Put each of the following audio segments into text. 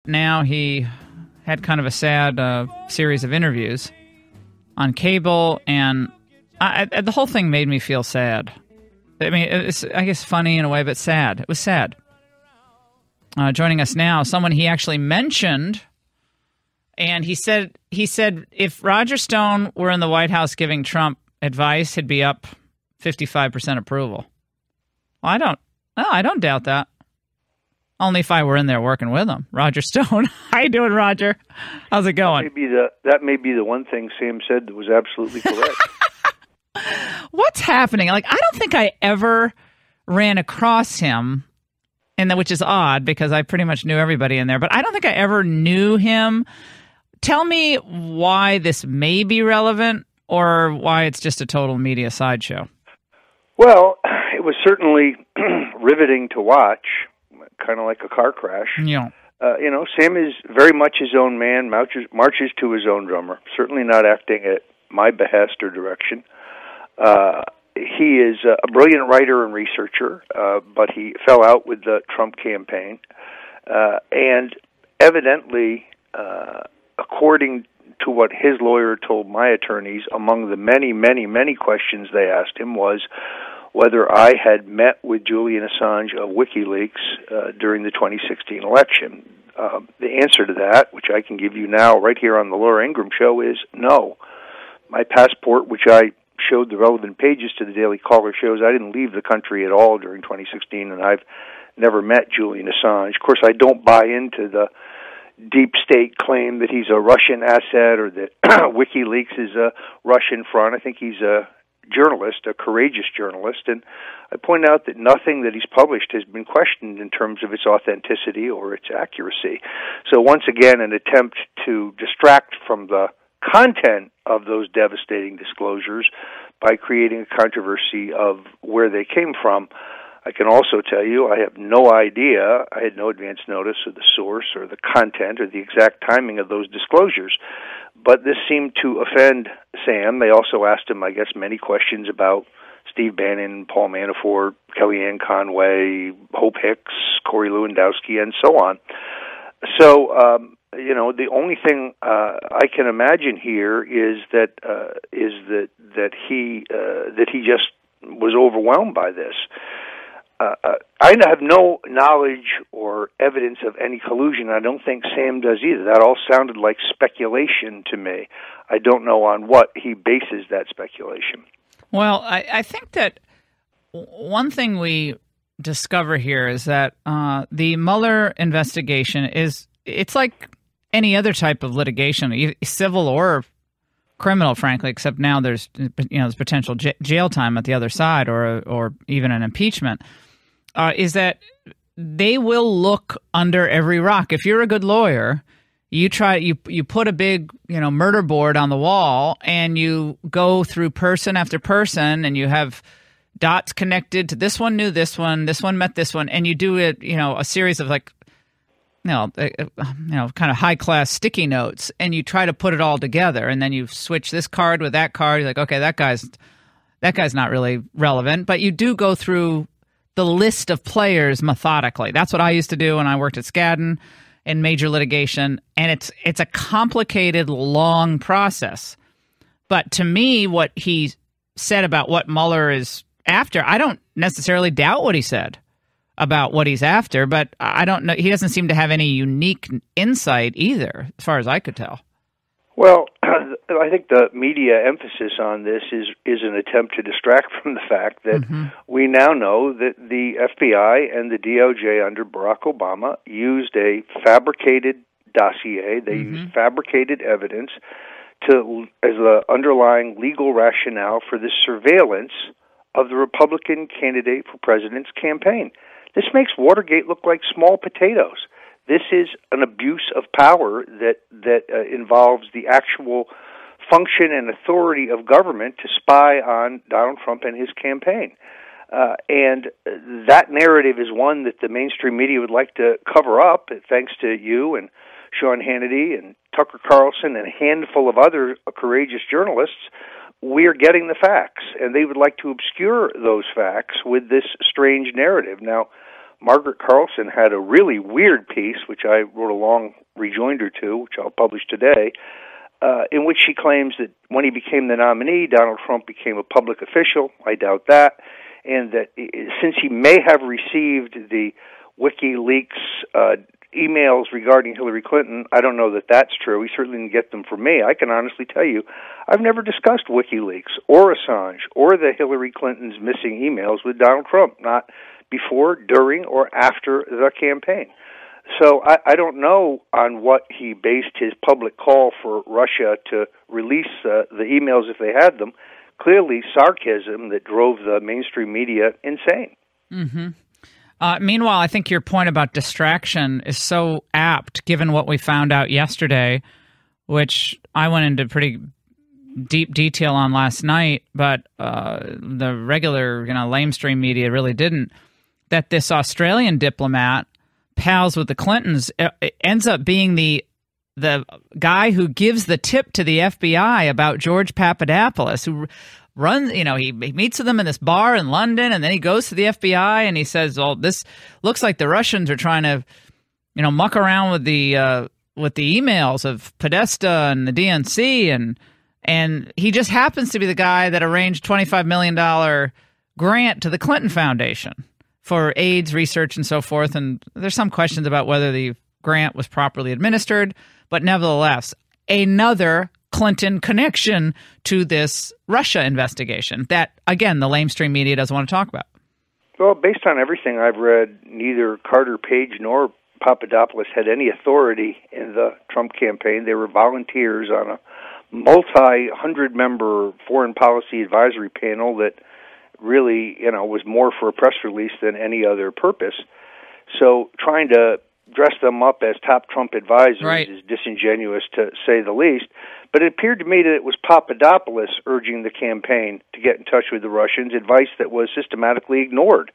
now he had kind of a sad series of interviews on cable, and the whole thing made me feel sad. I mean, it's, I guess, funny in a way, but sad. It was sad. Joining us now, someone he actually mentioned, and he said if Roger Stone were in the White House giving Trump advice, he'd be up 55% approval. Well, I don't doubt that. Only if I were in there working with him. Roger Stone. How you doing, Roger? How's it going? That may be the one thing Sam said that was absolutely correct. What's happening? Like, I don't think I ever ran across him, which is odd because I pretty much knew everybody in there, but I don't think I ever knew him. Tell me why this may be relevant or why it's just a total media sideshow. Well, it was certainly riveting to watch, kind of like a car crash. Yeah. Sam is very much his own man, marches to his own drummer, certainly not acting at my behest or direction. He is a brilliant writer and researcher, but he fell out with the Trump campaign. And evidently, according to what his lawyer told my attorneys, among the many, many, many questions they asked him was whether I had met with Julian Assange of WikiLeaks during the 2016 election. The answer to that, which I can give you now right here on the Laura Ingraham Show, is no. My passport, which I showed the relevant pages to the Daily Caller, shows I didn't leave the country at all during 2016, and I've never met Julian Assange. Of course, I don't buy into the deep state claim that he's a Russian asset or that WikiLeaks is a Russian front. I think he's a journalist, a courageous journalist, and I point out that nothing that he's published has been questioned in terms of its authenticity or its accuracy. So once again, an attempt to distract from the content of those devastating disclosures by creating a controversy of where they came from. I can also tell you I have no idea, I had no advance notice of the source or the content or the exact timing of those disclosures, but this seemed to offend Sam. They also asked him, I guess, many questions about Steve Bannon, Paul Manafort, Kellyanne Conway, Hope Hicks, Corey Lewandowski, and so on. So, the only thing I can imagine here is that he just was overwhelmed by this. I have no knowledge or evidence of any collusion. I don't think Sam does either. That all sounded like speculation to me. I don't know on what he bases that speculation. Well, I think that one thing we discover here is that the Mueller investigation it's like any other type of litigation, civil or criminal, frankly, except now there's potential jail time at the other side or even an impeachment, is that they will look under every rock. If you're a good lawyer, you put a big murder board on the wall and you go through person after person and you have dots connected to this one knew this one met this one, and you do it a series of kind of high-class sticky notes, and you try to put it all together, and then you switch this card with that card. You're like, okay, that guy's not really relevant, but you do go through the list of players methodically. That's what I used to do when I worked at Skadden in major litigation, and it's a complicated, long process. But to me, what he said about what Mueller is after, I don't necessarily doubt what he said about what he's after, but I don't know. He doesn't seem to have any unique insight either, as far as I could tell. Well, I think the media emphasis on this is an attempt to distract from the fact that we now know that the FBI and the DOJ under Barack Obama used a fabricated dossier. They used fabricated evidence as the underlying legal rationale for the surveillance of the Republican candidate for president's campaign. This makes Watergate look like small potatoes. This is an abuse of power that involves the actual function and authority of government to spy on Donald Trump and his campaign. And that narrative is one that the mainstream media would like to cover up, thanks to you and Sean Hannity and Tucker Carlson and a handful of other courageous journalists. We're getting the facts, and they would like to obscure those facts with this strange narrative. Now, Margaret Carlson had a really weird piece, which I wrote a long rejoinder to, which I'll publish today, in which she claims that when he became the nominee, Donald Trump became a public official. I doubt that. And that since he may have received the WikiLeaks emails regarding Hillary Clinton, I don't know that that's true. He certainly didn't get them from me. I can honestly tell you, I've never discussed WikiLeaks or Assange or the Hillary Clinton's missing emails with Donald Trump, not before, during, or after the campaign. So I don't know on what he based his public call for Russia to release the emails if they had them. Clearly sarcasm that drove the mainstream media insane. Mm-hmm. Meanwhile, I think your point about distraction is so apt, given what we found out yesterday, which I went into pretty deep detail on last night, but the regular, lamestream media really didn't, that this Australian diplomat, pals with the Clintons, ends up being the guy who gives the tip to the FBI about George Papadopoulos, who runs, he meets with them in this bar in London, and then he goes to the FBI and he says, "Oh, this looks like the Russians are trying to, muck around with the emails of Podesta and the DNC," and he just happens to be the guy that arranged $25 million grant to the Clinton Foundation for AIDS research and so forth. And there's some questions about whether the grant was properly administered, but nevertheless, another Clinton connection to this Russia investigation that, again, the lamestream media doesn't want to talk about. Well, based on everything I've read, neither Carter Page nor Papadopoulos had any authority in the Trump campaign. They were volunteers on a multi-100-member foreign policy advisory panel that really, was more for a press release than any other purpose. So trying to dress them up as top Trump advisors is disingenuous, to say the least. But it appeared to me that it was Papadopoulos urging the campaign to get in touch with the Russians, advice that was systematically ignored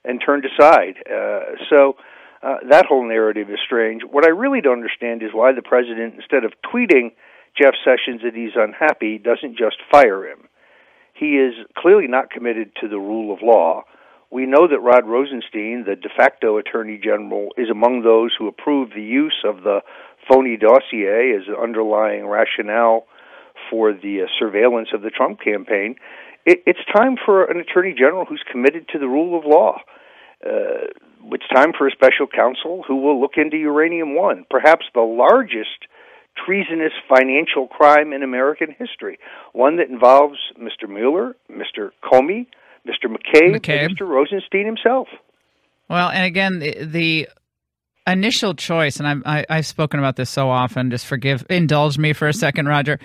and turned aside. So that whole narrative is strange. What I really don't understand is why the president, instead of tweeting Jeff Sessions that he's unhappy, doesn't just fire him. He is clearly not committed to the rule of law. We know that Rod Rosenstein, the de facto Attorney General, is among those who approved the use of the phony dossier as an underlying rationale for the surveillance of the Trump campaign. It's time for an Attorney General who's committed to the rule of law. It's time for a special counsel who will look into Uranium One, perhaps the largest treasonous financial crime in American history, one that involves Mr. Mueller, Mr. Comey, Mr. McCabe, and Mr. Rosenstein himself. Well, and again, the initial choice, and I've spoken about this so often, just indulge me for a second, Roger.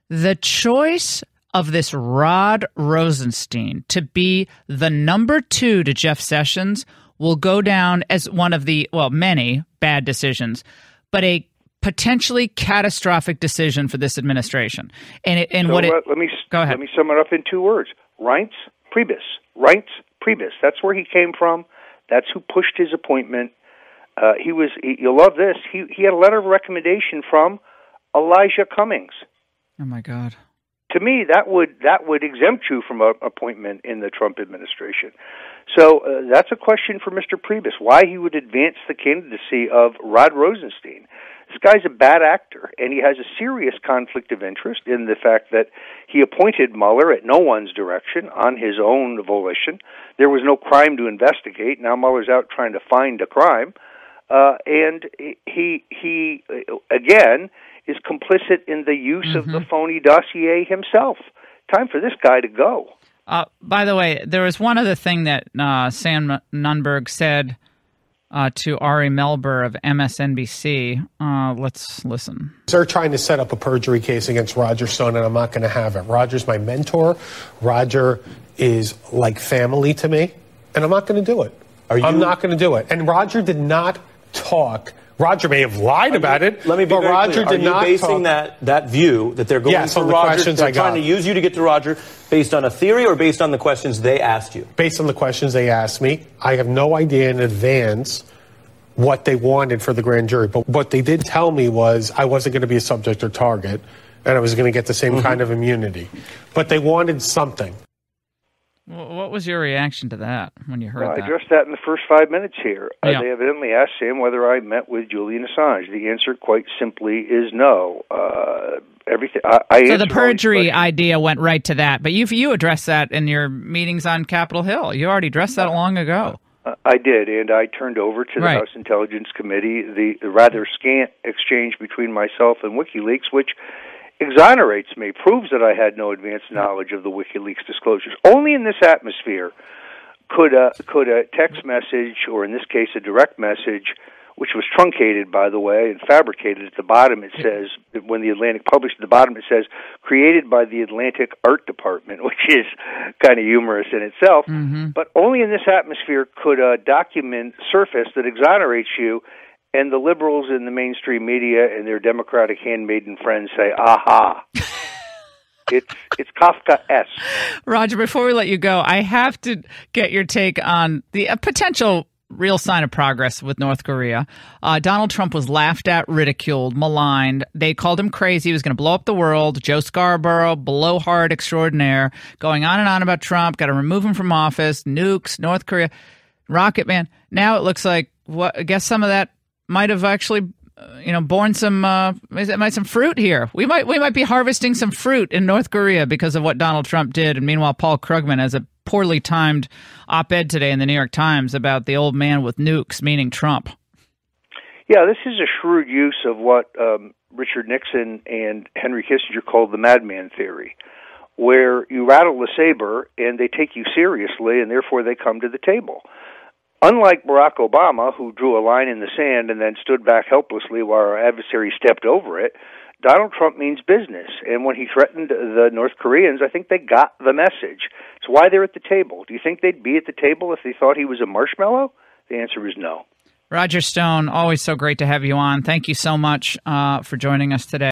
The choice of this Rod Rosenstein to be the number 2 to Jeff Sessions will go down as one of the, many bad decisions, but a potentially catastrophic decision for this administration. Let me sum it up in 2 words: Reince Priebus. Reince Priebus. That's where he came from. That's who pushed his appointment. You'll love this. He had a letter of recommendation from Elijah Cummings. Oh my God. To me, that would exempt you from an appointment in the Trump administration. So that's a question for Mr. Priebus, why he would advance the candidacy of Rod Rosenstein. This guy's a bad actor, and he has a serious conflict of interest in the fact that he appointed Mueller at no one's direction, on his own volition. There was no crime to investigate. Now Mueller's out trying to find a crime. And he again, is complicit in the use of the phony dossier himself. Time for this guy to go. By the way, there was one other thing that Sam Nunberg said to Ari Melber of MSNBC. Let's listen. They're trying to set up a perjury case against Roger Stone, and I'm not going to have it. Roger's my mentor. Roger is like family to me, and I'm not going to do it. I'm not going to do it. And Roger did not talk. Roger may have lied about it, let me be but very Roger clear. did not Are you basing that view that they're going for on the Roger, questions they're I got. trying to use you to get to Roger, based on a theory or based on the questions they asked you? Based on the questions they asked me. I have no idea in advance what they wanted for the grand jury. But what they did tell me was I wasn't going to be a subject or target, and I was going to get the same kind of immunity. But they wanted something. What was your reaction to that when you heard Well, that? I addressed that in the first 5 minutes here. Yeah. They evidently asked Sam whether I met with Julian Assange. The answer, quite simply, is no. Everything. I So the answered all these perjury questions. idea went right to that, but you addressed that in your meetings on Capitol Hill. You already addressed that long ago. I did, and I turned over to the Right. House Intelligence Committee the rather scant exchange between myself and WikiLeaks, which exonerates me, proves that I had no advanced knowledge of the WikiLeaks disclosures. Only in this atmosphere could a text message, or in this case a direct message, which was truncated, by the way, and fabricated at the bottom, it says, when the Atlantic published at the bottom, it says, created by the Atlantic Art Department, which is kind of humorous in itself. Mm-hmm. But only in this atmosphere could a document surface that exonerates you, and the liberals in the mainstream media and their Democratic handmaiden friends say, aha. It's Kafka-esque. Roger, before we let you go, I have to get your take on the potential real sign of progress with North Korea. Donald Trump was laughed at, ridiculed, maligned. They called him crazy. He was going to blow up the world. Joe Scarborough, blowhard extraordinaire, going on and on about Trump, got to remove him from office, nukes, North Korea, Rocket Man. Now it looks like, I guess some of that might have actually borne some fruit here. We might be harvesting some fruit in North Korea because of what Donald Trump did. And meanwhile, Paul Krugman has a poorly timed op-ed today in the New York Times about the old man with nukes, meaning Trump. Yeah, this is a shrewd use of what Richard Nixon and Henry Kissinger called the madman theory, where you rattle the saber and they take you seriously, and therefore they come to the table. Unlike Barack Obama, who drew a line in the sand and then stood back helplessly while our adversary stepped over it, Donald Trump means business. And when he threatened the North Koreans, I think they got the message. It's why they're at the table. Do you think they'd be at the table if they thought he was a marshmallow? The answer is no. Roger Stone, always so great to have you on. Thank you so much for joining us today.